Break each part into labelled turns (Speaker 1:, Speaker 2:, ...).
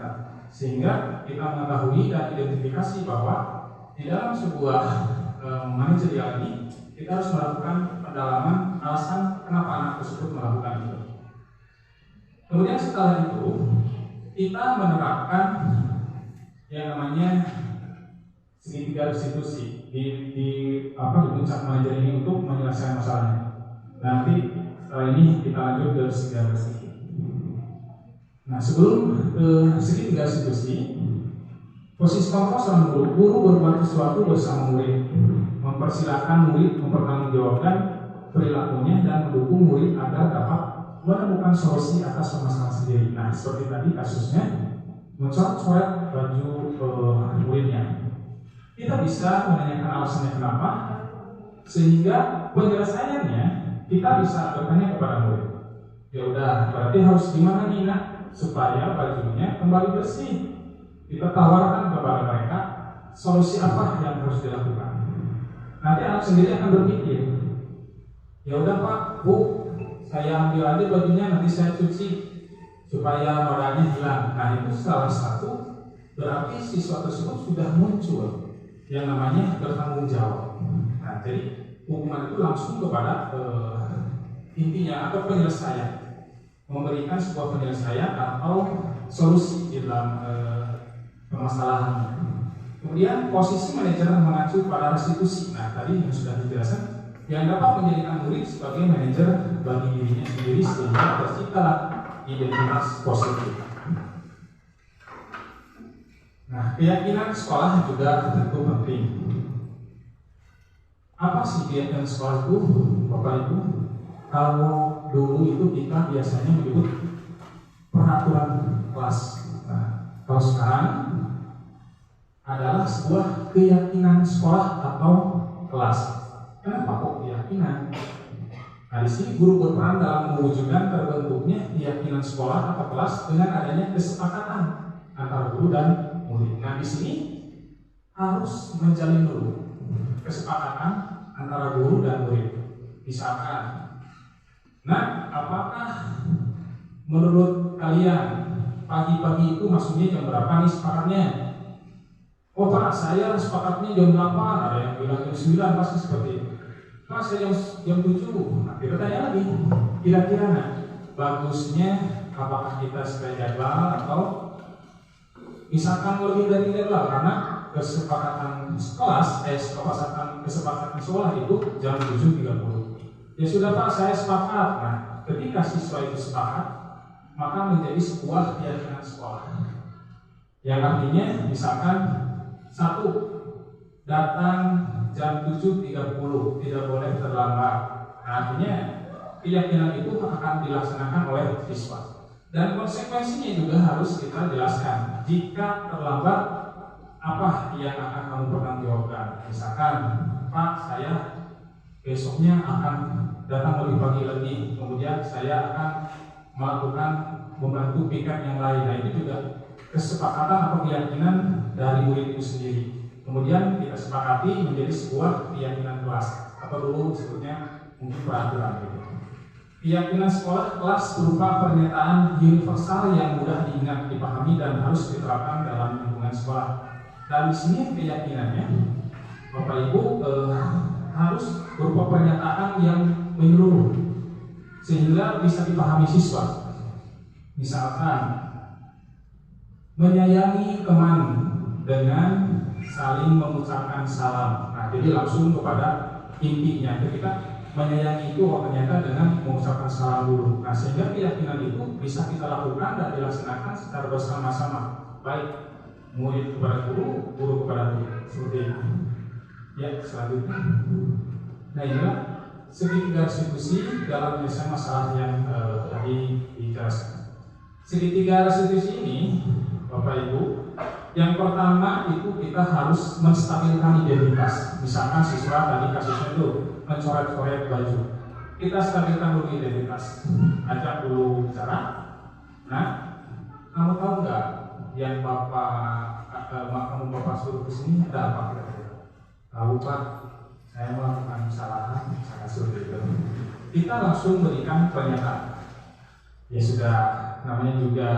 Speaker 1: data. Sehingga kita mengetahui dan identifikasi bahwa di dalam sebuah manajerial ini kita harus melakukan pendalaman alasan kenapa anak tersebut melakukan itu. Kemudian setelah itu kita menerapkan yang namanya segitiga restitusi di puncak manajer ini untuk menyelesaikan masalahnya. Nanti setelah ini kita lanjut ke segitiga restitusi. Nah, sebelum ke segitiga restitusi, posisi kontrol seorang guru berbuat sesuatu bersama murid, mempersilahkan murid mempertanggungjawabkan perilakunya dan mendukung murid agar dapat menemukan solusi atas permasalahan sendiri. Nah, seperti tadi kasusnya mencoret-coret baju muridnya. Kita bisa menanyakan alasannya kenapa, sehingga penyelesaiannya kita bisa bertanya kepada murid. Ya udah, berarti harus gimana nih nak supaya bajunya kembali bersih? Kita tawarkan kepada mereka solusi apa yang harus dilakukan. Nanti anak sendiri akan berpikir, ya udah Pak, Bu, saya ambil aja bajunya, nanti saya cuci supaya nodanya hilang. Nah, itu salah satu berarti siswa tersebut sudah muncul yang namanya bertanggung jawab. Nah, jadi hukuman itu langsung kepada intinya atau penyelesaian, memberikan sebuah penyelesaian atau solusi di dalam permasalahan. Kemudian posisi manajer mengacu pada restitusi. Nah, tadi yang sudah dijelaskan, yang dapat menjadikan murid sebagai manajer bagi dirinya sendiri sehingga terciptalah identitas positif. Nah, keyakinan sekolah juga tentu penting. Apa sih keyakinan sekolah itu, Bapak Ibu? Kalau dulu itu kita biasanya menyebut peraturan kelas. Nah, kalau sekarang adalah sebuah keyakinan sekolah atau kelas. Kenapa kok keyakinan? Nah, di sini guru berperan dalam mewujudkan terbentuknya keyakinan sekolah atau kelas dengan adanya kesepakatan antara guru dan murid. Nah, di sini harus menjalin dulu kesepakatan antara guru dan murid. Misalkan, nah, apakah menurut kalian pagi-pagi itu maksudnya jam berapa nih sepakatnya? Oh Pak, saya sepakatnya jam 8, ada yang bilang jam 9, pasti seperti itu. Pak, saya jam 7. Nah, kita tanya lagi, kira-kira bagusnya apakah kita sesuai jadwal atau misalkan lebih dari jadwal, karena kesepakatan kelas, kesepakatan sekolah itu jam 7.30. Ya sudah Pak, saya sepakat. Nah, ketika siswa itu sepakat, maka menjadi sebuah keyakinan sekolah. Yang artinya, misalkan satu, datang jam 7.30, tidak boleh terlambat. Nah, artinya keyakinan itu akan dilaksanakan oleh siswa. Dan konsekuensinya juga harus kita jelaskan. Jika terlambat, apa yang akan kamu pertanggungjawabkan? Misalkan, Pak, saya besoknya akan datang lebih pagi lagi, kemudian saya akan melakukan membantu piket yang lain. Nah, itu juga kesepakatan atau keyakinan dari murid itu sendiri. Kemudian kita sepakati menjadi sebuah keyakinan kelas atau dulu sebutnya mungkin peraturan gitu. Keyakinan sekolah kelas berupa pernyataan universal yang mudah diingat, dipahami dan harus diterapkan dalam lingkungan sekolah. Dan di sini keyakinannya, Bapak Ibu, harus berupa pernyataan yang menyeluruh sehingga bisa dipahami siswa. Misalkan, menyayangi teman dengan saling mengucapkan salam. Nah, jadi langsung kepada intinya. Ketika menyayangi itu ternyata dengan mengucapkan salam dulu. Nah, sehingga keyakinan itu bisa kita lakukan dan dilaksanakan secara bersama-sama. Baik murid kepada guru, guru kepada murid. Seperti itu. Ya, selanjutnya. Nah, inilah segitiga restitusi dalam menyelesaikan masalah yang tadi dijelaskan. Segitiga restitusi ini, Bapak Ibu, yang pertama itu kita harus menstabilkan identitas. Misalkan siswa tadi kasusnya itu mencoret-coret baju, kita stabilkan dulu identitas, ajak dulu bicara. Nah, kamu tahu nggak yang kamu bapak suruh kesini ada apa kira-kira? Tahu Pak, saya melakukan kesalahan, saya suruh itu. Kita langsung berikan pernyataan. Ya sudah, namanya juga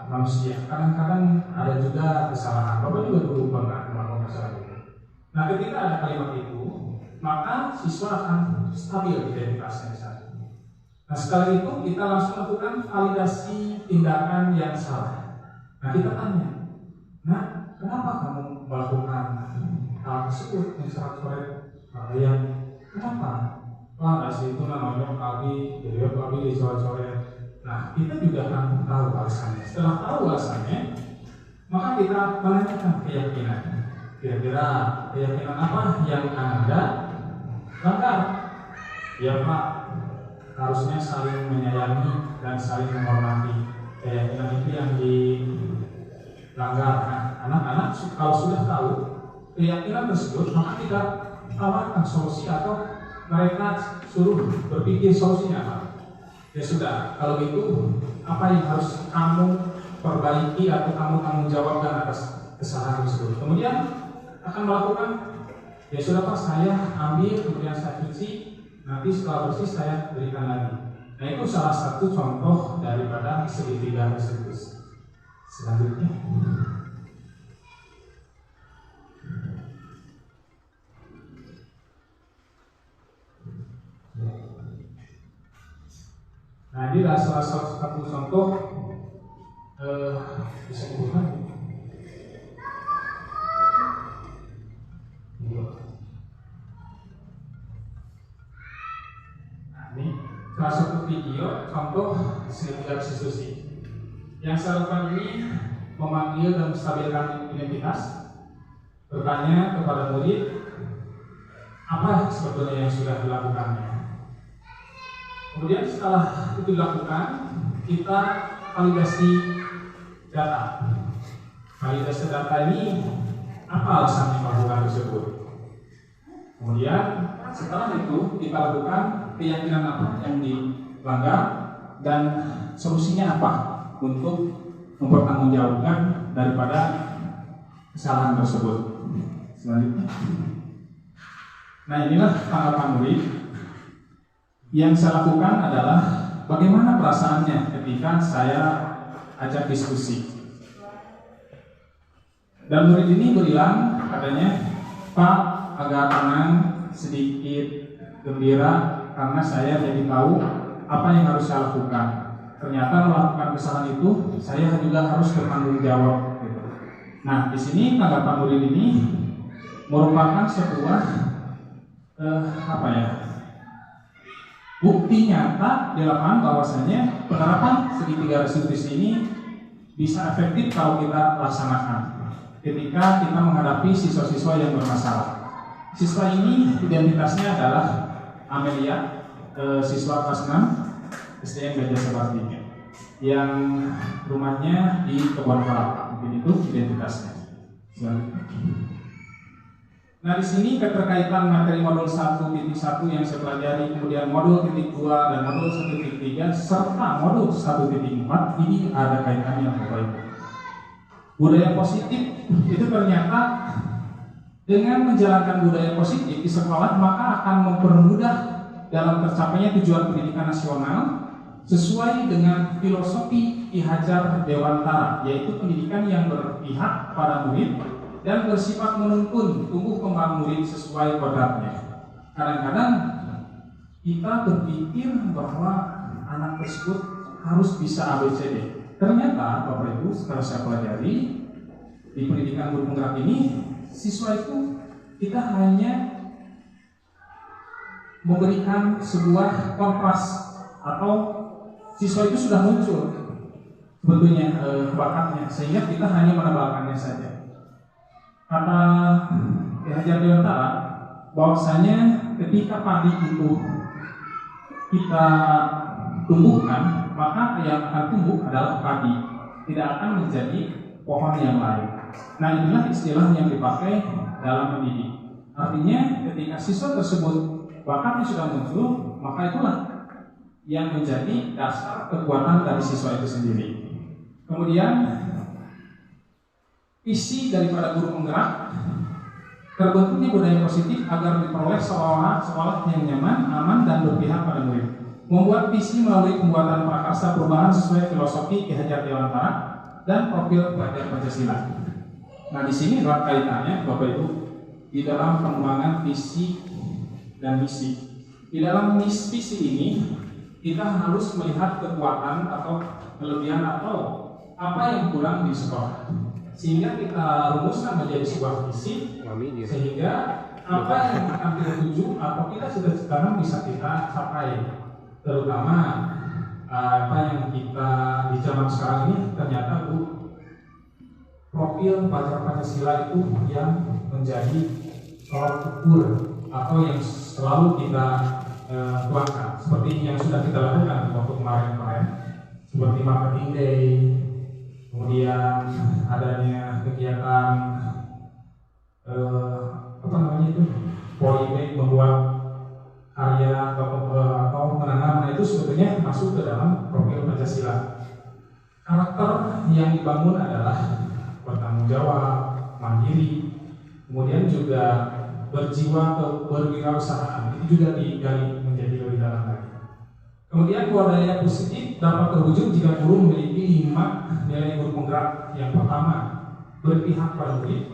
Speaker 1: manusia. Kadang-kadang ada juga kesalahan. Bapak juga dulu pernah melakukan kesalahan itu. Nah, ketika ada kalimat itu, maka siswa akan stabil identitasnya di sana. Nah, sekali itu kita langsung lakukan validasi tindakan yang salah. Nah, kita tanya, nah, kenapa kamu melakukan hal tersebut yang sangat coret? Yang kenapa? Wah, nasi itu namanya Abi, jadi Abi dicoret-coret. Nah, kita juga akan tahu alasannya. Setelah tahu alasannya, maka kita menanyakan keyakinan. Kira-kira keyakinan apa yang Anda langgar? Ya Pak, harusnya saling menyayangi dan saling menghormati. Keyakinan itu yang dilanggar. Nah, anak-anak kalau sudah tahu keyakinan tersebut, maka kita tawarkan solusi atau mereka suruh berpikir solusinya apa. Ya sudah, kalau gitu apa yang harus kamu perbaiki atau kamu tanggung jawabkan atas kesalahan tersebut. Kemudian akan melakukan, ya sudah Pak, saya ambil, kemudian saya cuci, nanti setelah bersih saya berikan lagi. Nah, itu salah satu contoh daripada segitiga tersebut. Selanjutnya, nah, ini adalah salah satu contoh bisa dibuat. Nah, ini salah satu video contoh segitiga restitusi. Yang saya lakukan ini memanggil dan menstabilkan identitas, bertanya kepada murid apa sebetulnya yang sudah dilakukannya. Kemudian setelah itu dilakukan, kita validasi data. Validasi data ini apa alasannya melakukan tersebut. Kemudian setelah itu kita lakukan keyakinan apa yang dilanggar dan solusinya apa untuk mempertanggungjawabkan daripada kesalahan tersebut. Selanjutnya, nah inilah tanggapan murid. Yang saya lakukan adalah bagaimana perasaannya ketika saya ajak diskusi. Dan murid ini bilang katanya, Pak, agak tenang, sedikit gembira karena saya jadi tahu apa yang harus saya lakukan. Ternyata melakukan kesalahan itu saya juga harus bertanggung jawab. Nah, di sini tanggapan murid ini merupakan sebuah bukti nyata di lapangan bahwasanya penerapan segitiga restitusi ini bisa efektif kalau kita laksanakan ketika kita menghadapi siswa-siswa yang bermasalah. Siswa ini identitasnya adalah Amelia, siswa kelas 6 SDN Gajah Sebar 3 yang rumahnya di Kebon Kelapa. Mungkin itu identitasnya. Nah, di sini keterkaitan materi modul 1.1 yang saya pelajari, kemudian modul 2 dan modul 1.3 serta modul 1.4 ini ada kaitannya Bapak Ibu. Budaya positif itu ternyata dengan menjalankan budaya positif di sekolah maka akan mempermudah dalam tercapainya tujuan pendidikan nasional sesuai dengan filosofi Ki Hajar Dewantara, yaitu pendidikan yang berpihak pada murid dan bersifat menuntun tumbuh kembang murid sesuai kodratnya. Kadang-kadang kita berpikir bahwa anak tersebut harus bisa ABCD. Ternyata Bapak Ibu, setelah saya pelajari di pendidikan guru penggerak ini, siswa itu kita hanya memberikan sebuah kontras atau siswa itu sudah muncul sebetulnya bakatnya, sehingga kita hanya menebalkannya saja. Kata Ki Hajar Dewantara bahwasanya ketika padi itu kita tumbuhkan, maka yang akan tumbuh adalah padi, tidak akan menjadi pohon yang lain. Nah, inilah istilah yang dipakai dalam mendidik. Artinya ketika siswa tersebut bakatnya sudah muncul, maka itulah yang menjadi dasar kekuatan dari siswa itu sendiri. Kemudian isi daripada guru penggerak terbentuknya budaya positif agar diperoleh sekolah yang nyaman, aman, dan berpihak pada murid. Membuat visi melalui pembuatan prakarsa perubahan sesuai filosofi Ki Hajar Dewantara dan profil pelajar Pancasila. Nah, di sini adalah kaitannya Bapak Ibu di dalam pengembangan visi dan misi. Di dalam visi ini kita harus melihat kekuatan atau kelebihan atau apa yang kurang di sekolah, sehingga kita rumuskan menjadi sebuah visi, sehingga apa yang akan kita tuju atau kita cita-citakan bisa kita capai. Terutama apa yang kita di zaman sekarang ini ternyata profil pelajar Pancasila itu yang menjadi tolak ukur atau yang selalu kita tuangkan, seperti yang sudah kita lakukan waktu kemarin, seperti marketing day, kemudian adanya kegiatan polybag, membuat karya atau menanam. Nah, itu sebetulnya masuk ke dalam profil Pancasila. Karakter yang dibangun adalah bertanggung jawab, mandiri, kemudian juga berjiwa kewirausahaan. Itu juga digali menjadi lebih dalam lagi. Kemudian budaya positif dapat terwujud jika guru memiliki 5 nilai guru penggerak. Yang pertama, berpihak pada murid.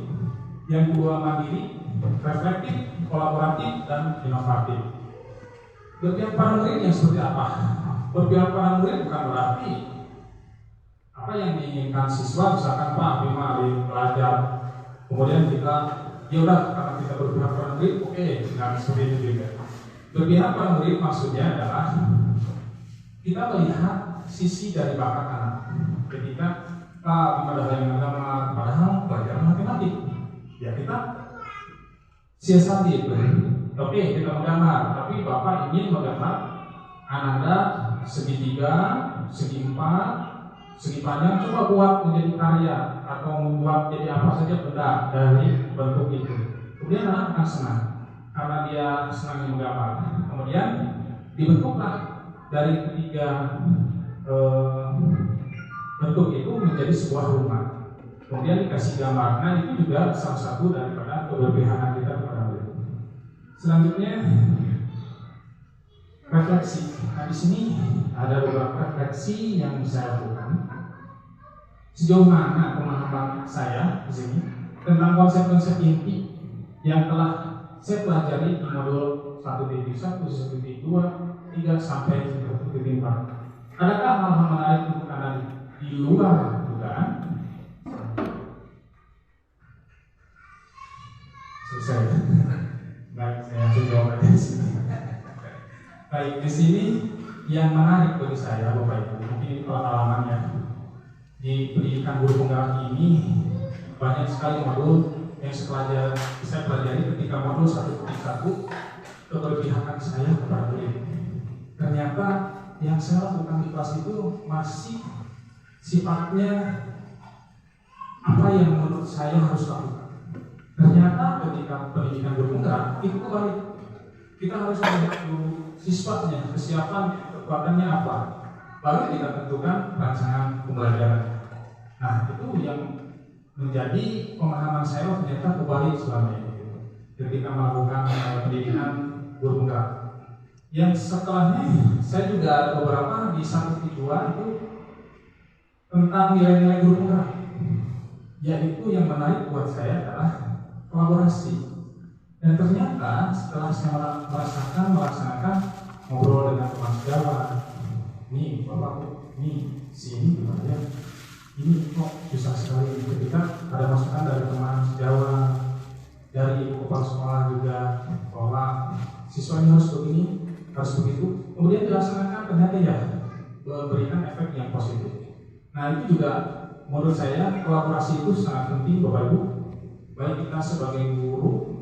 Speaker 1: Yang kedua, mandiri, reflektif, kolaboratif, dan inovatif. Berpihak pada murid yang seperti apa? Berpihak pada murid bukan berarti apa yang diinginkan siswa, misalkan Pak Bima belajar, kemudian kita ya udah karena kita berpihak pada murid, oke, nggak seperti itu juga. Berpihak pada murid maksudnya adalah kita melihat sisi dari bakat anak. Ketika Pak Bima ada yang menggambar, padahal pelajaran matematik, ya kita siasati itu. Oke, kita menggambar, tapi Bapak ingin menggambar Ananda segitiga, segi 4, segi panjang, coba buat menjadi karya atau membuat jadi apa saja benda dari bentuk itu. Kemudian anak akan senang karena dia senang menggambar. Kemudian dibentuklah dari ketiga bentuk itu menjadi sebuah rumah. Kemudian dikasih gambar. Nah, itu juga salah satu daripada keberpihakan kita kepada murid. Selanjutnya refleksi. Nah, di sini ada beberapa refleksi yang saya lakukan. Sejauh mana pemahaman saya di sini tentang konsep-konsep inti yang telah saya pelajari di modul 1.1, 1.2, 3 sampai 1.4. Adakah hal-hal menarik untuk Anda di luar dugaan? Selesai. Baik, saya langsung jawab aja di sini. Baik, di sini yang menarik bagi saya, Bapak Ibu, mungkin ini pengalamannya di pendidikan guru penggerak ini banyak sekali modul yang saya pelajari ketika modul 1.1 keberpihakan saya kepada murid. Ternyata yang saya lakukan di kelas itu masih sifatnya apa yang menurut saya harus lakukan. Ternyata ketika pendidikan guru penggerak itu kembali kita harus melihat dulu siswanya, kesiapan, kekuatannya apa, baru kita tentukan rancangan pembelajaran. Nah, itu yang menjadi pemahaman saya ternyata kembali selama ini ketika melakukan pendidikan guru penggerak. Yang setelahnya saya juga ada beberapa di 1.2 itu tentang nilai-nilai guru penggerak, yaitu yang menarik buat saya adalah kolaborasi. Dan ternyata setelah saya melaksanakan ngobrol dengan teman sejawat, nih Bapak, nih sini gimana ya, ini kok susah sekali. Ketika ada masukan dari teman sejawat, dari kepala sekolah juga, bahwa siswanya harus begini, harus begitu, kemudian dilaksanakan, ternyata ya memberikan efek yang positif. Nah, itu juga menurut saya kolaborasi itu sangat penting, Bapak Ibu, baik kita sebagai guru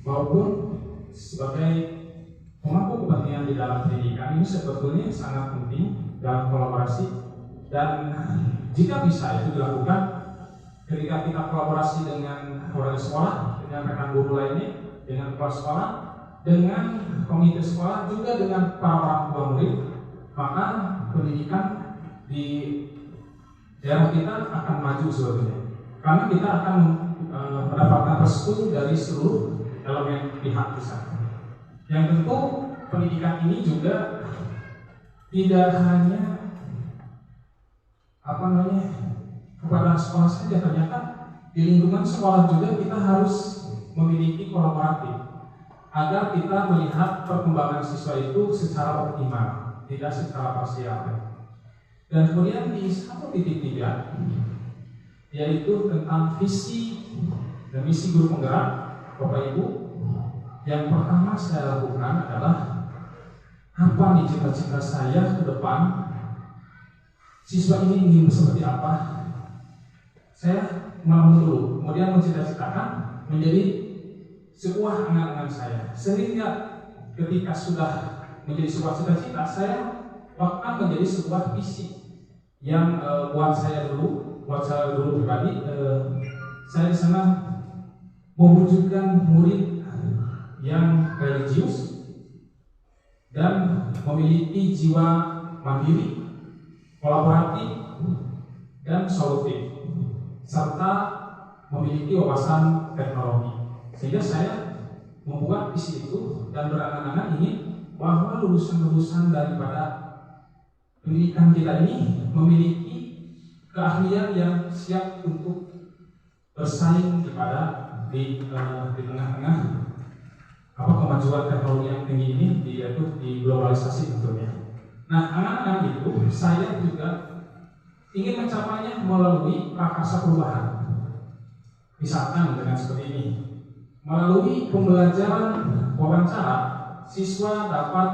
Speaker 1: maupun sebagai pemangku kepentingan di dalam pendidikan. Ini sebetulnya sangat penting dalam kolaborasi, dan jika bisa itu dilakukan ketika kita kolaborasi dengan warga sekolah, dengan rekan guru lainnya, dengan kepala sekolah, dengan komite sekolah, juga dengan para orang tua murid, maka pendidikan di daerah kita akan maju sebetulnya, karena kita akan mendapatkan restu dari seluruh elemen pihak besar. Yang tentu pendidikan ini juga tidak hanya kepada sekolah saja, ternyata di lingkungan sekolah juga kita harus memiliki kolaboratif agar kita melihat perkembangan siswa itu secara optimal, tidak secara parsial. Dan kemudian di 1.3 yaitu tentang visi dan misi guru penggerak, Bapak Ibu, yang pertama saya lakukan adalah apa nih cita-cita saya ke depan, siswa ini ingin seperti apa. Saya mau dulu, kemudian mencita-citakan menjadi sebuah angan-angan saya, sehingga ketika sudah menjadi sebuah cita-cita, saya akan menjadi sebuah visi yang buat saya dulu pribadi, saya di sana mewujudkan murid yang religius dan memiliki jiwa mandiri, kolaboratif, dan solutif, serta memiliki wawasan teknologi. Sehingga saya membuat visi itu dan berangan-angan ingin bahwa lulusan-lulusan daripada pendidikan kita ini memiliki keahlian yang siap untuk bersaing di tengah-tengah kemajuan teknologi yang tinggi ini, yaitu di globalisasi tentunya. Nah, angan-angan itu saya juga ingin mencapainya melalui prakarsa perubahan. Misalkan dengan seperti ini, melalui pembelajaran wawancara, siswa dapat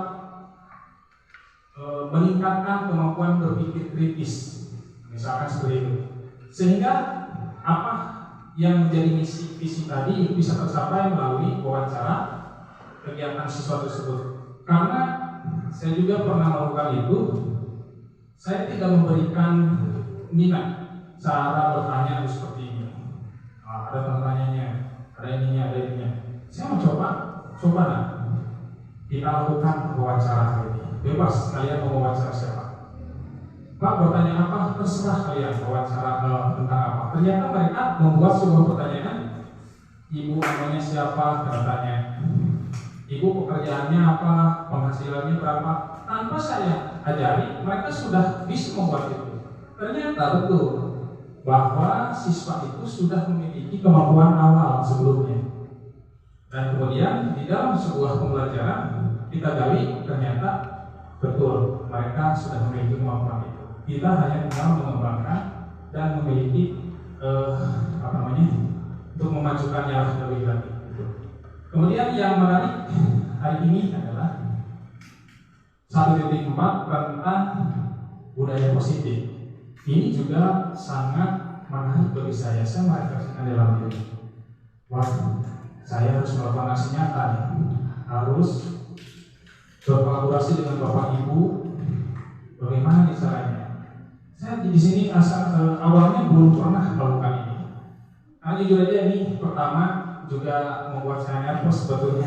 Speaker 1: meningkatkan kemampuan berpikir kritis, misalkan seperti itu, sehingga apa yang menjadi misi visi tadi bisa tercapai melalui wawancara kegiatan siswa tersebut. Karena saya juga pernah melakukan itu, saya tidak memberikan minat cara bertanya seperti ini. Ada pertanyaannya, ada ininya. Saya mencoba lah. Kita lakukan wawancara hari ini. Bebas kalian mau wawancara siapa. Pak, bertanya apa? Terserah kalian wawancara tentang apa. Ternyata mereka membuat sebuah pertanyaan. Ibu namanya siapa? Katanya. Ibu pekerjaannya apa? Penghasilannya berapa? Tanpa saya ajari, mereka sudah bisa membuat itu. Ternyata betul bahwa siswa itu sudah memiliki kemampuan awal sebelumnya. Dan kemudian di dalam sebuah pembelajaran kita gali, ternyata betul mereka sudah memiliki kemampuan itu. Kita hanya tinggal mengembangkan dan memiliki untuk memajukannya lebih lagi. Kemudian yang menarik hari ini adalah 1.4 tentang budaya positif. Ini juga sangat menarik bagi saya. Saya merefleksikan dalam diri. Wah, saya harus melakukan aksi nyata nih. Harus berkolaborasi dengan Bapak Ibu. Bagaimana nih caranya? Saya di sini awalnya belum pernah melakukan ini. Nah, jujur aja ini pertama juga membuat saya nervous sebetulnya,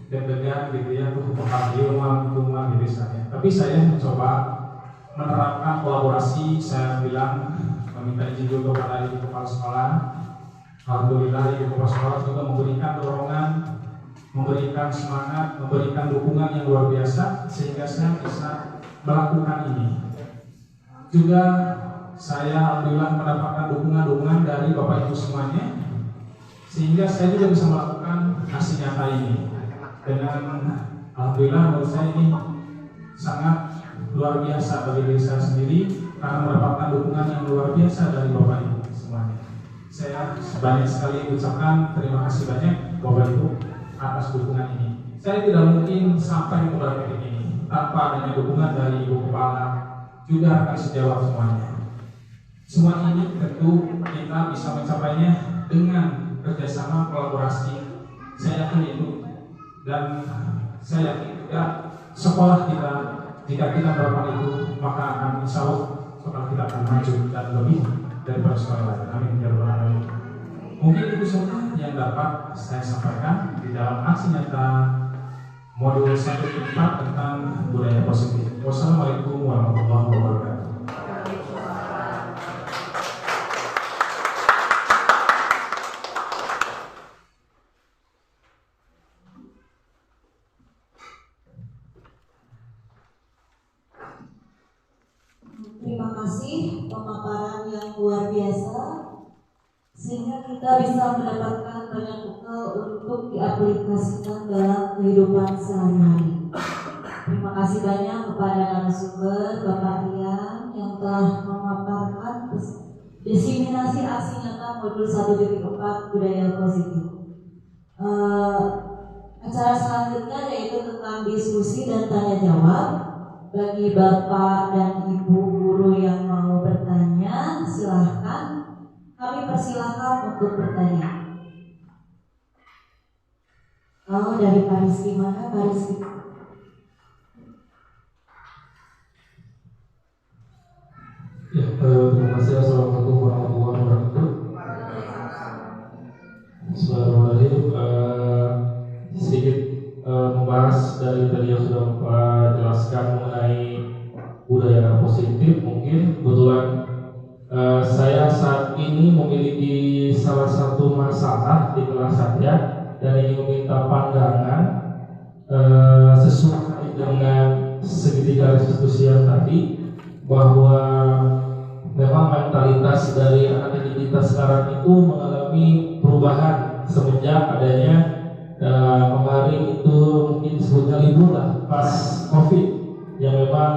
Speaker 1: deg-degan gitu ya, bakal di rumah gitu saya. Tapi saya mencoba menerapkan kolaborasi. Saya bilang meminta izin juga kepada ibu kepala sekolah. Alhamdulillah ibu kepala sekolah juga memberikan dorongan, memberikan semangat, memberikan dukungan yang luar biasa sehingga saya bisa melakukan ini. Juga saya alhamdulillah mendapatkan dukungan dari Bapak Ibu semuanya, sehingga saya juga bisa melakukan aksi nyata ini. Dengan alhamdulillah menurut saya ini sangat luar biasa bagi diri saya sendiri karena mendapatkan dukungan yang luar biasa dari Bapak Ibu semuanya. Saya banyak sekali ucapkan terima kasih banyak Bapak Ibu atas dukungan ini. Saya tidak mungkin sampai kepada titik ini tanpa adanya dukungan dari Ibu Kepala juga rekan sejawat semuanya. Semua ini tentu kita bisa mencapainya dengan kerjasama kolaborasi. Saya yakin itu, dan saya yakin juga sekolah kita, jika kita melakukan itu, maka akan insya Allah sekolah kita akan maju dan lebih daripada sekolah lain. Amin ya rabbal alamin. Mungkin itu saja yang dapat saya sampaikan di dalam aksi nyata modul 1.4 tentang budaya positif. Wassalamualaikum warahmatullahi wabarakatuh.
Speaker 2: sehingga kita bisa mendapatkan banyak bekal untuk diaplikasikan dalam kehidupan sehari-hari. Terima kasih banyak kepada narasumber Bapak Rian yang telah memaparkan diseminasi aksi nyata modul 1.4 budaya positif. Acara selanjutnya yaitu tentang diskusi dan tanya jawab. Bagi Bapak dan Ibu guru yang mau bertanya, silahkan. Kami persilahkan untuk bertanya. Oh, dari Pak Rizky, mana Pak Rizky?
Speaker 1: Ya, terima kasih. Assalamualaikum warahmatullahi wabarakatuh. Bismillahirrahmanirrahim. Sedikit membahas dari tadi yang sudah Bapak jelaskan mengenai budaya positif. Mungkin kebetulan saya saat ini memiliki salah satu masalah di kelas saya dan ingin meminta pandangan sesuai dengan segitiga restitusi yang tadi, bahwa memang mentalitas dari anak didik kita sekarang itu mengalami perubahan semenjak adanya kemarin itu mungkin disebutnya libur lah pas COVID yang memang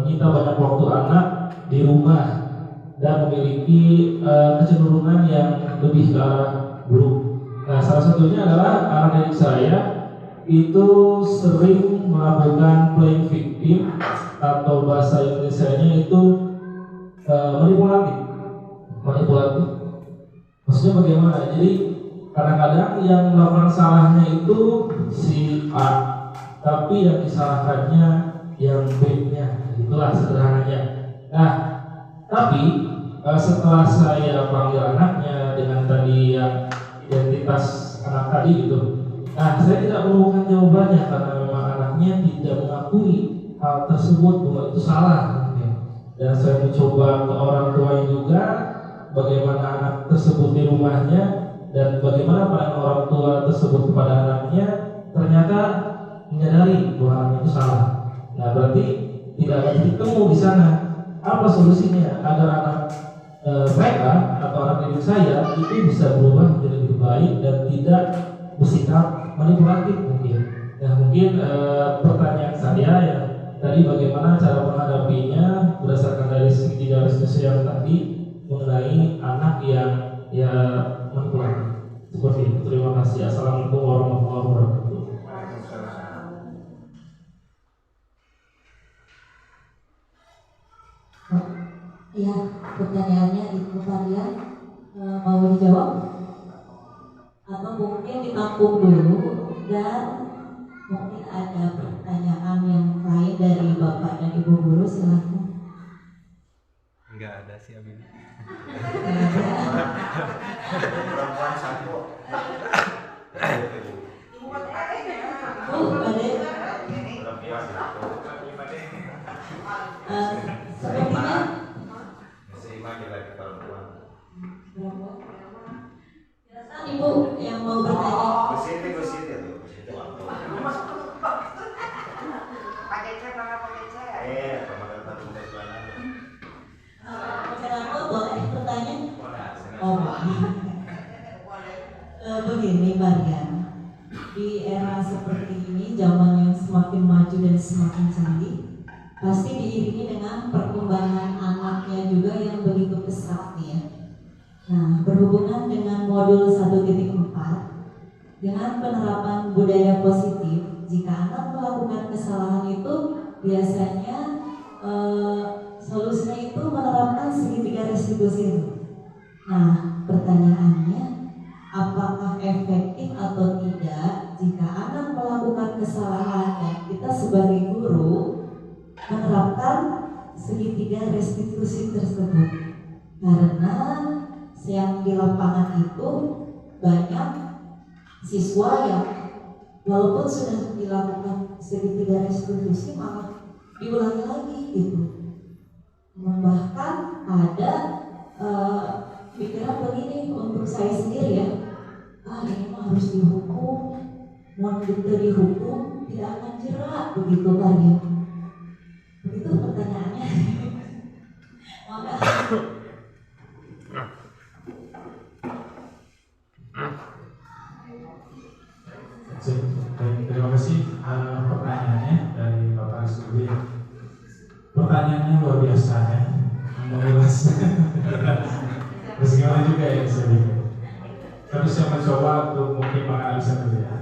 Speaker 1: menyita banyak waktu anak di rumah dan memiliki kecenderungan yang lebih ke arah buruk. Nah, salah satunya adalah anak didik saya itu sering melakukan playing victim atau bahasa Indonesianya itu manipulatif. Maksudnya bagaimana? Jadi kadang-kadang yang melakukan salahnya itu si A, tapi yang disalahkannya yang B-nya. Itulah sederhananya. Nah, tapi setelah saya panggil anaknya dengan tadi yang identitas anak tadi gitu, nah saya tidak menemukan jawabannya karena memang anaknya tidak mengakui hal tersebut bahwa itu salah. Dan saya mencoba ke orang tuanya juga bagaimana anak tersebut di rumahnya dan bagaimana pandangan orang tua tersebut kepada anaknya, ternyata menyadari bahwa anaknya itu salah. Nah, berarti tidak ada titik temu di sana. Apa solusinya agar anak mereka atau anak didik saya itu bisa berubah menjadi lebih baik dan tidak bersikap manipulatif mungkin. Nah, mungkin pertanyaan saya ya tadi bagaimana cara menghadapinya berdasarkan dari segitiga restitusi yang tadi mengenai anak yang ya manipulatif seperti itu. Terima kasih. Assalamualaikum warahmatullahi wabarakatuh.
Speaker 2: Ya, pertanyaannya Ibu Varian mau dijawab atau mungkin ditampung dulu dan mungkin ada pertanyaan yang lain dari Bapak dan Ibu guru, silakan.
Speaker 3: Enggak ada sih Abi.
Speaker 4: Perempuan satu.
Speaker 2: Sepertinya Ibu yang mau bertanya. Kenapa boleh bertanya? Oh, begini Marian, di era seperti ini, zaman yang semakin maju dan semakin canggih, pasti diiringi dengan perkembangan anaknya juga yang begitu pesat nih ya. Nah, berhubungan dengan modul 1.4 dengan penerapan budaya positif, jika anak melakukan kesalahan itu biasanya solusinya itu menerapkan segitiga restitusi. Nah, pertanyaannya, apakah efektif atau tidak jika anak melakukan kesalahan dan kita sebagai guru menerapkan segitiga restitusi tersebut? Karena yang di lapangan itu banyak siswa yang walaupun sudah dilakukan segitiga restitusi malah diulangi lagi gitu. Bahkan ada pikiran begini untuk saya sendiri ya, ini mah harus dihukum, mau dihukum tidak akan jerak begitu kan ya. Begitu pertanyaannya. Maka
Speaker 1: juga ya saya. Tapi saya mencoba untuk mungkin menganalisa dulu ya.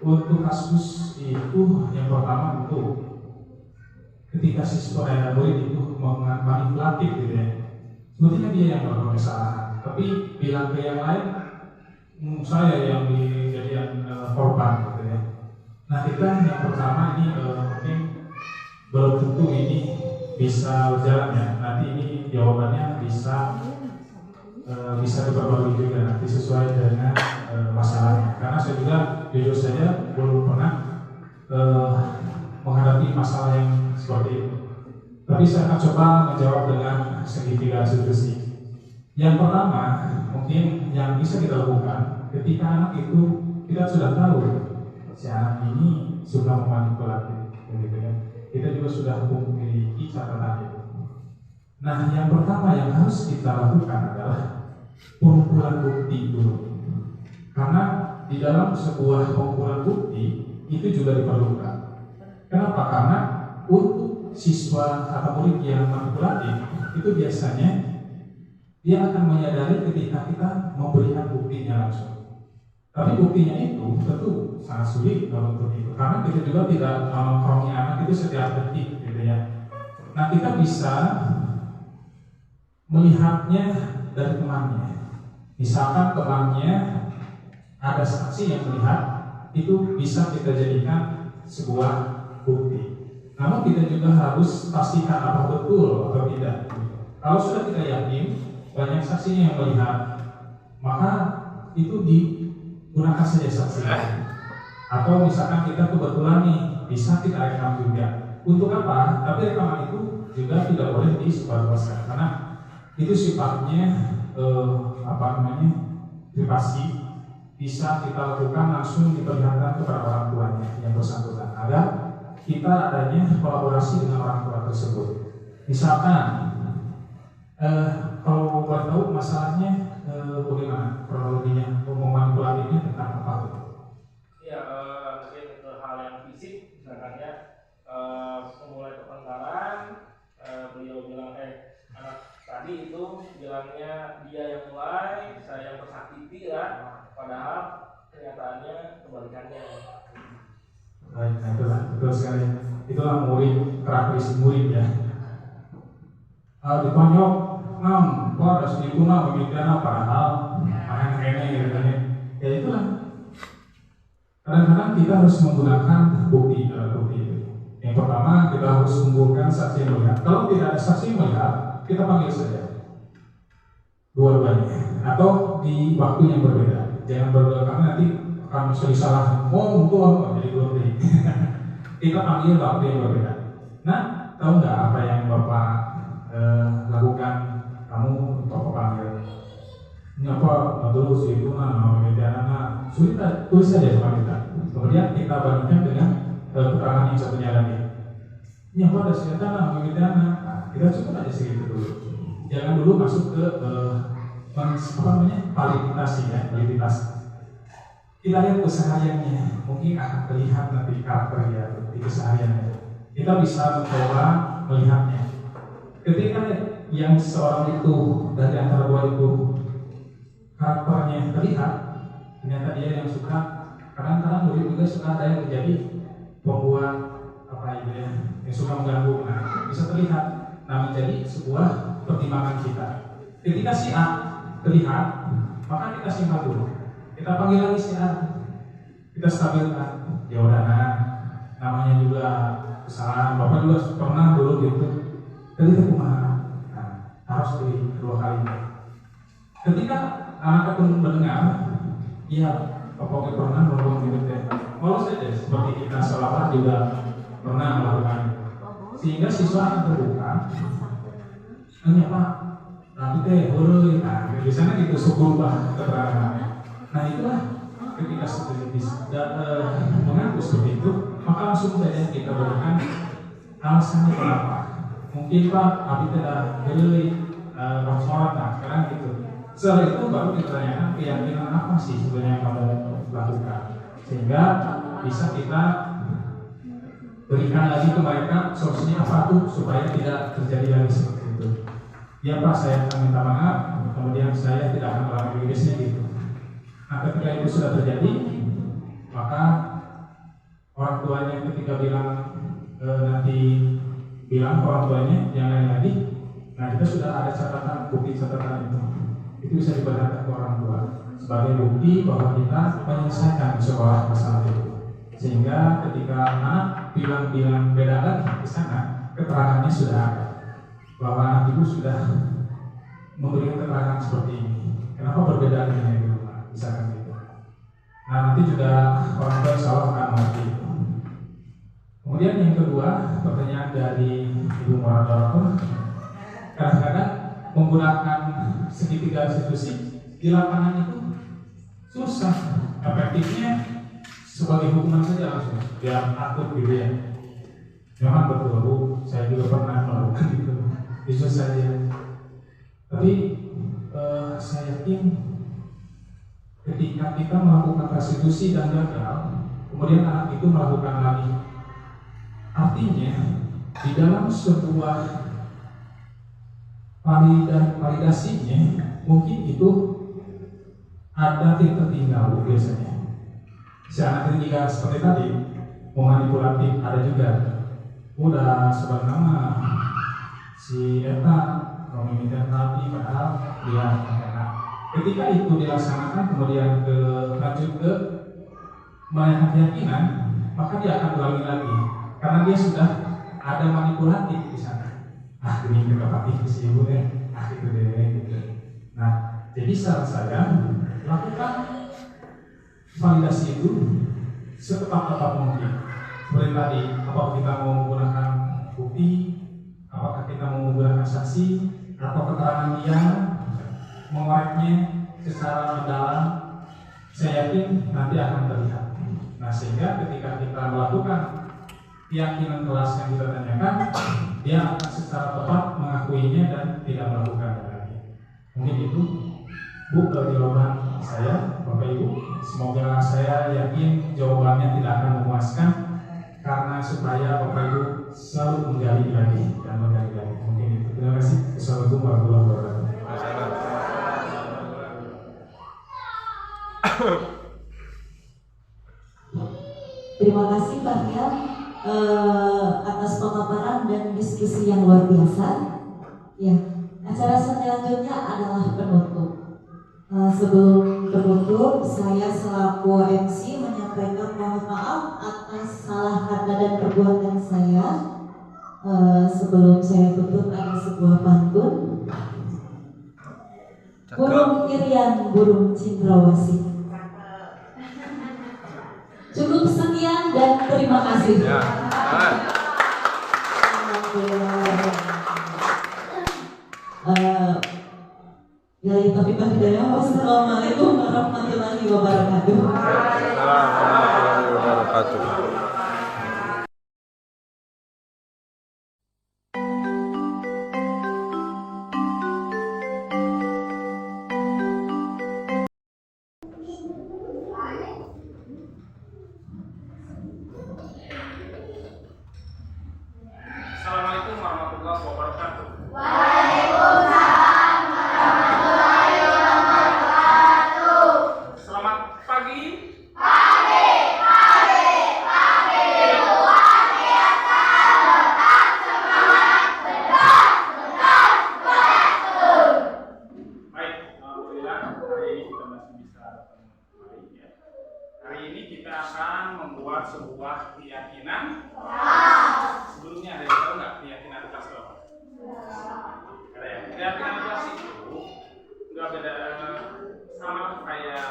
Speaker 1: Untuk kasus itu yang pertama itu ketika siswa murid itu manipulatif gitu ya. Sebetulnya dia yang melakukan kesalahan, tapi bilang ke yang lain, saya yang dijadikan korban gitu ya. Nah kita yang pertama ini mungkin belum tentu ini bisa berjalan ya. Nanti ini jawabannya bisa diperbarui juga nanti sesuai dengan masalahnya. Karena saya juga jujur saja belum pernah menghadapi masalah yang seperti itu. Tapi saya akan coba menjawab dengan segitiga solusi. Yang pertama, mungkin yang bisa kita lakukan ketika anak itu kita sudah tahu si anak ini sudah memanipulatif, gitu ya. Kita juga sudah memiliki catatan itu. Nah, yang pertama yang harus kita lakukan adalah pengumpulan bukti dulu. Karena di dalam sebuah pengumpulan bukti itu juga diperlukan. Kenapa? Karena untuk siswa atau murid yang manipulatif itu biasanya dia akan menyadari ketika kita memberikan buktinya langsung. Tapi buktinya itu tentu sangat sulit untuk itu, karena kita juga tidak menongkrongi anak itu setiap detik, gitu ya. Nah kita bisa melihatnya dari temannya. Misalkan temannya ada saksi yang melihat, itu bisa kita jadikan sebuah bukti. Namun kita juga harus pastikan apa betul atau tidak. Kalau sudah kita yakin banyak saksinya yang melihat, maka itu digunakan saja saksi. Atau misalkan kita kebetulan nih bisa kita rekam juga. Untuk apa? Tapi rekaman itu juga tidak boleh disebarluaskan karena itu sifatnya privasi. Bisa kita lakukan langsung diperlihatkan kepada orang tuanya yang bersangkutan agar kita adanya kolaborasi dengan orang tua tersebut. Misalkan kalau boleh tahu masalahnya bagaimana kronologinya, memanipulatifnya tentang apa?
Speaker 5: Ya mungkin hal yang fisik, misalkan ya memulai pertengkaran, beliau bilang anak tadi itu bilangnya dia yang mulai, saya yang tersakiti ya, padahal kenyataannya kebalikannya.
Speaker 1: Baik, nah itulah betul sekali. Itulah murid, karakteristik murid ya. Ditonjok, kok ada selingkuh pemikiran padahal main kene gitu kan ya. Ya itulah. Kadang-kadang kita harus menggunakan bukti itu. Yang pertama kita harus mengumpulkan saksi yang melihat. Kalau tidak ada saksi yang melihat, kita panggil saja dua-duanya atau di waktu yang berbeda. Jangan berbeda karena nanti akan bisa disalahin. Betul, jadi belum kita panggil waktu yang berbeda. Nah, tahu nggak apa yang Bapak lakukan? Kamu Bapak panggil. Ini apa? Dulu sih itu anak sulit tulis saja sama kita. Kemudian kita bandingkan dengan keterangan yang satunya lagi. Ini apa? Ada senjata nah, kita cukup aja segitu dulu. Jangan dulu masuk ke validitas ya, validitas. Kita lihat kesehariannya, mungkin akan terlihat nanti karakter dia di kesehariannya. Kita bisa mencoba melihatnya. Ketika yang seorang itu dari antara dua itu karakternya terlihat, ternyata dia yang suka. Kadang-kadang murid juga suka ada yang menjadi pembuat yang suka mengganggu. Nah, bisa terlihat. Nah, menjadi sebuah pertimbangan kita. Ketika si A terlihat, maka kita simpan dulu. Kita panggil lagi si A, kita stabilkan. Ya udah, namanya juga kesalahan. Bapak juga pernah dulu gitu. Ketika kumaha, harus dua kali. Ketika anak itu mendengar, iya, Bapak pernah melakukan gitu ya. Walau saja seperti kita seolah juga pernah melakukan. Sehingga siswa akan terbuka. Hanya Pak, nanti huruf, di sana gitu syukur keterangan. Nah itulah ketika mengaku seperti itu, maka langsung saja kita berikan alasannya kenapa. Mungkin Pak, Abi tidak beli sholat, nah sekarang gitu. Setelah itu baru ditanyakan keyakinan apa sih sebenarnya yang kamu lakukan, sehingga bisa kita berikan lagi ke mereka solusinya apa tuh supaya tidak terjadi lagi seperti itu. Ya Pak, saya akan minta maaf kemudian saya tidak akan melarang Inggrisnya gitu. Nah ketika itu sudah terjadi, maka orang tuanya ketika bilang nanti bilang ke orang tuanya yang lain lagi, nah kita sudah ada catatan, bukti catatan itu bisa diperlihatkan ke orang tua sebagai bukti bahwa kita menyelesaikan di sekolah masalah itu. Sehingga ketika anak bilang beda lagi di sana, keterangannya sudah ada bahwa anak ibu sudah memberikan keterangan seperti ini. Kenapa berbeda dengan di rumah, misalkan gitu. Nah nanti juga orang tua insya Allah akan mengerti itu. Kemudian yang kedua, pertanyaan dari Ibu Moderator, kadang-kadang menggunakan segitiga restitusi di lapangan itu susah, efektifnya sebagai hukuman saja langsung, biar takut gitu ya. Memang betul Bu, saya juga pernah melakukan itu saja. Tapi saya yakin ketika kita melakukan restitusi dan gagal, kemudian anak itu melakukan lagi, artinya di dalam sebuah validasinya mungkin itu ada titik tertinggal biasanya. Si anak itu jika seperti tadi memanipulatif, ada juga udah sebenarnya si Eta meminta terapi padahal dia enak. Ketika itu dilaksanakan kemudian lanjut ke menanyakan keyakinan, maka dia akan ulangi lagi karena dia sudah ada manipulatif di sana. Ini ketepati si ibu deh, itu deh gitu. Nah, jadi saran saya lakukan validasi itu setepat mungkin. Seperti tadi, apakah kita mau menggunakan bukti, apakah kita mau menggunakan saksi, atau keterangan dia, mengoreknya secara mendalam, saya yakin nanti akan terlihat. Nah, sehingga ketika kita melakukan keyakinan kelas yang kita tanyakan, dia akan secara tepat mengakuinya dan tidak melakukannya lagi. Mungkin itu Bu jawaban saya, Bapak Ibu. Semoga saya yakin jawabannya tidak akan memuaskan, karena supaya Bapak Ibu selalu menggali lagi dan menggali lagi. Mungkin itu. Terima kasih. Assalamualaikum warahmatullahi wabarakatuh.
Speaker 2: Terima kasih Pak Rian atas pemaparan dan diskusi yang luar biasa. Ya, acara selanjutnya adalah penutup. Sebelum penutup, saya selaku MC menyampaikan mohon maaf atas salah kata dan perbuatan saya. Sebelum saya tutup, ada sebuah pantun. Burung irian, burung cendrawasih. Cukup sekian dan terima kasih. Wassalamualaikum warahmatullahi wabarakatuh.
Speaker 3: Warahmatullahi wabarakatuh.
Speaker 5: Assalamualaikum warahmatullahi wabarakatuh. Selamat pagi. Baik, alhamdulillah hari ini kita masih bisa kembali ya. Hari ini kita akan membuat sebuah keyakinan. Sebelumnya ada yang tahu nggak keyakinan kelas berapa? Ada ya. Keyakinan kelas itu nggak beda, sama kayak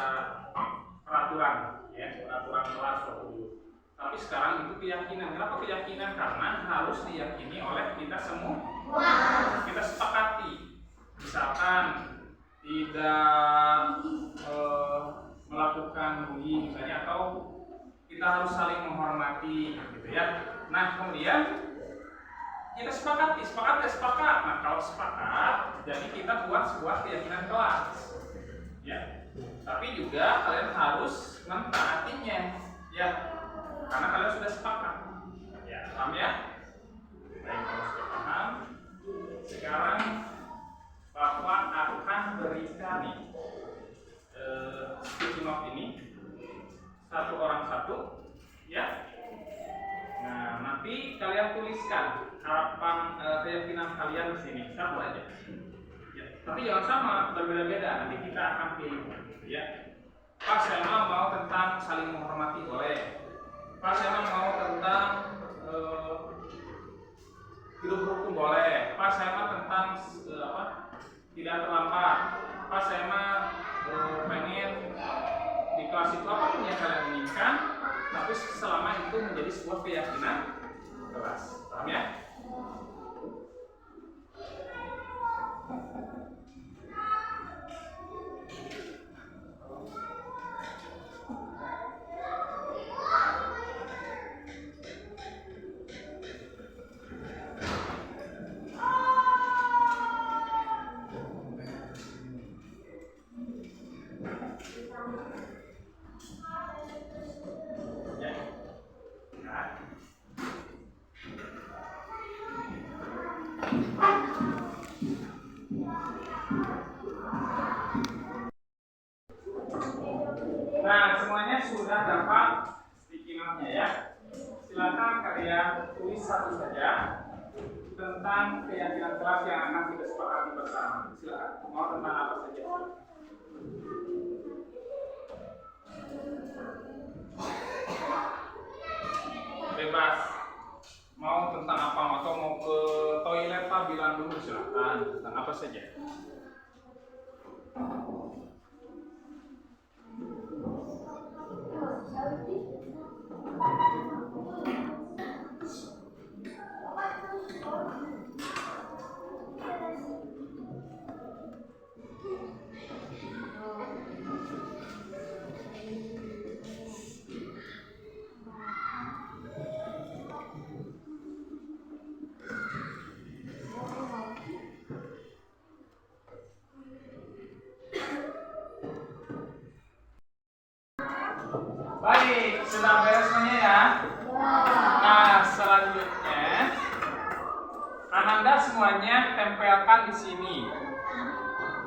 Speaker 5: peraturan ya, peraturan kelas waktu dulu. Tapi sekarang itu keyakinan. Kenapa keyakinan? Karena harus diyakini oleh kita semua. Kita sepakati. Misalkan tidak melakukan bullying misalnya, atau kita harus saling menghormati gitu ya. Nah kemudian kita sepakat. Nah kalau sepakat, jadi kita buat sebuah keyakinan kelas ya. Tapi juga kalian harus mentaatinya ya, karena kalian sudah sepakat ya. Paham ya? Baik, kalau sudah paham, sekarang bahwa akan beri satu orang satu, ya. Nah, nanti kalian tuliskan harapan keyakinan kalian di sini, satu aja. Ya, tapi jangan sama, berbeda-beda. Nanti kita akan pilih, ya. Pak Sema mau tentang saling menghormati, boleh. Pak Sema mau tentang hidup rukun, boleh. Pak Sema tentang tidak terlambat. Pak Sema pengen di kelas itu apapun yang kalian inginkan, tapi selama itu menjadi sebuah keyakinan kelas. Paham ya? Nah, semuanya sudah dapat sticky note-nya ya. Silakan kalian tulis satu saja tentang keyakinan kelas yang akan kita sepakati bersama. Silakan. Mau tentang apa saja? Bebas. Mau tentang apa? Atau mau ke toilet Pak, bilang dulu, silakan. Tentang apa saja? Baik, sudah beres semuanya ya? Nah, selanjutnya Ananda semuanya tempelkan di sini.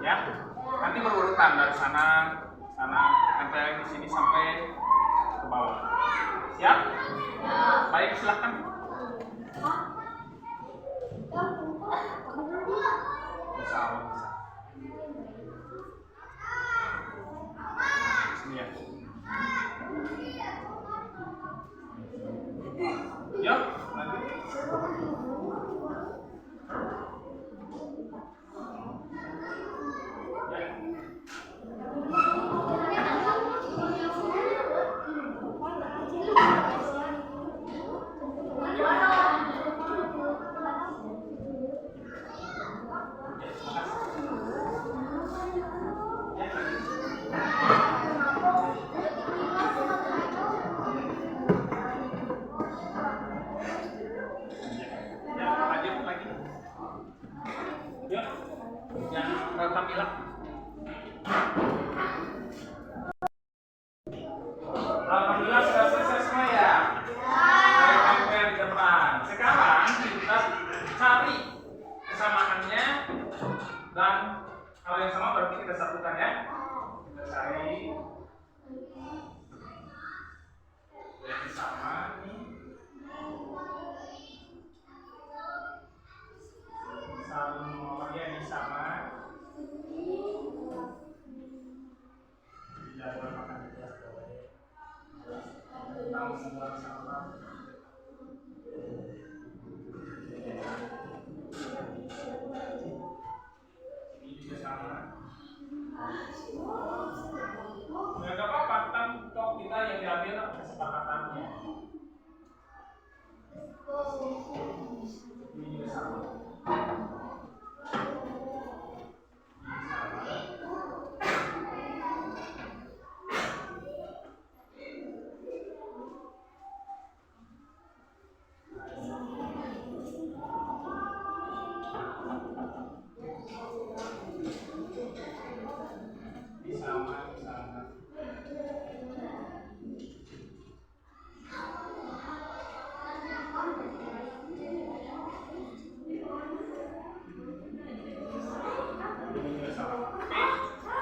Speaker 5: Ya. Nanti berurutan dari sana tempelin di sini sampai ke bawah. Siap? Baik, silakan. Bisa. Sini ya. Yuk, lanjut. Alhamdulillah sudah selesai semua ya. Tempel di depan. Sekarang kita cari kesamaannya dan hal yang sama berarti kita satukan ya. Kita cari yang sama nih. Saling nomornya ini sama. Jadwal makan di kelas boleh. Tahu semua sama. Ini juga sama. Nggak apa-apa, kan toh kita yang diambil kesepakatannya. Ini juga sama.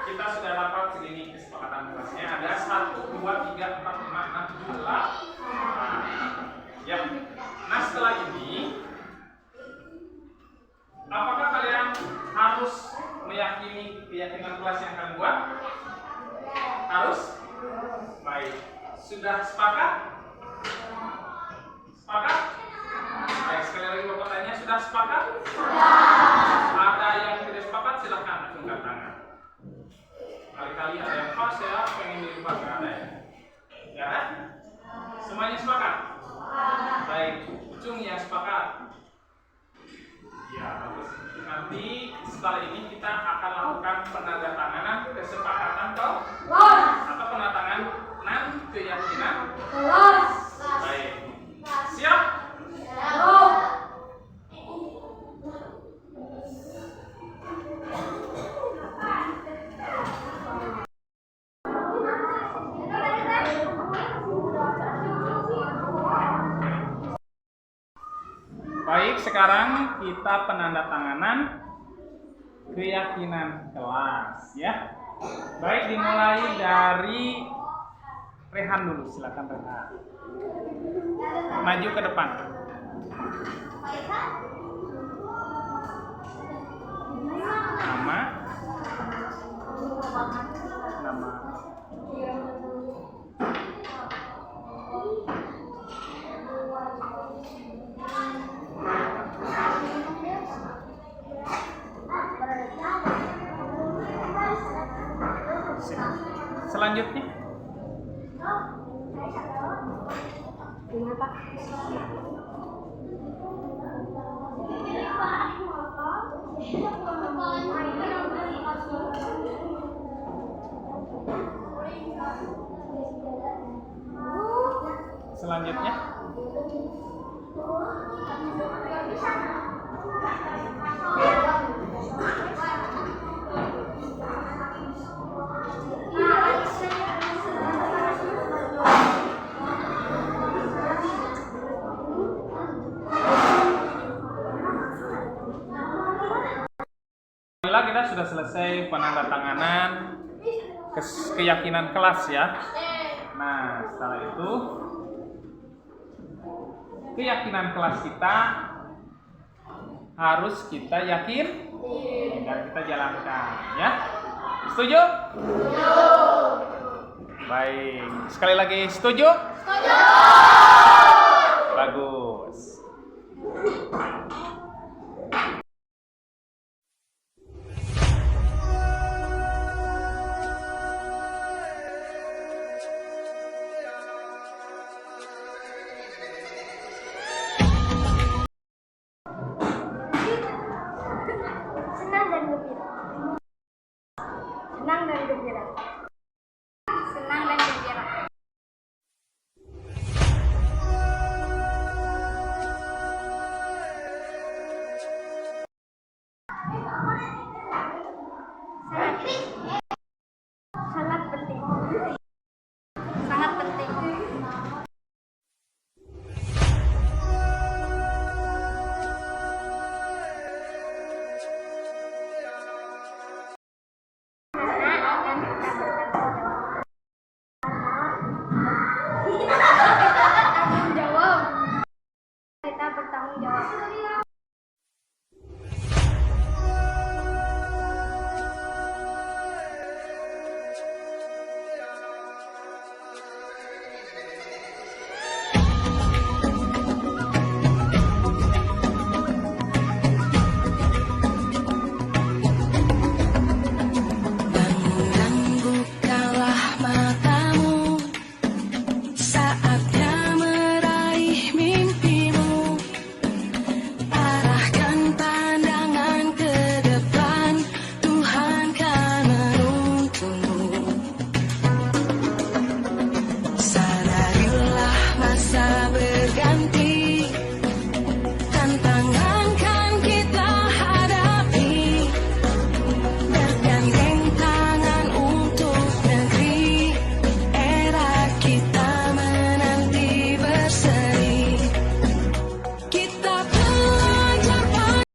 Speaker 5: Kita sudah dapat segini kesepakatan kelasnya. Ada 1, 2, 3, 4, 5, kelas yang kalian buat? Harus? Baik. Sudah sepakat? Sepakat? Baik, sekali lagi Bapak tanya, sudah sepakat? Ada yang tidak sepakat, silahkan acungkan tangan. Kali-kali ada yang pas ya, pengen dirubah, nggak ada ya? Ya kan? Semuanya sepakat? Baik, Ucung yang sepakat. Ya, bagus. Nanti setelah ini kita akan lakukan penandatanganan kesepakatan toh? Atau penandatanganan keyakinan? Baik. Siap? Baik, sekarang kita penandatanganan keyakinan kelas ya. Baik, dimulai dari Rehan dulu, silakan Rehan. Maju ke depan. Nama. Selanjutnya. Selanjutnya. Alhamdulillah kita sudah selesai penandatanganan keyakinan kelas ya. Nah, setelah itu keyakinan kelas kita harus kita yakin dan kita jalankan ya. Setuju? Setuju. Baik, sekali lagi setuju? Setuju. Bagus.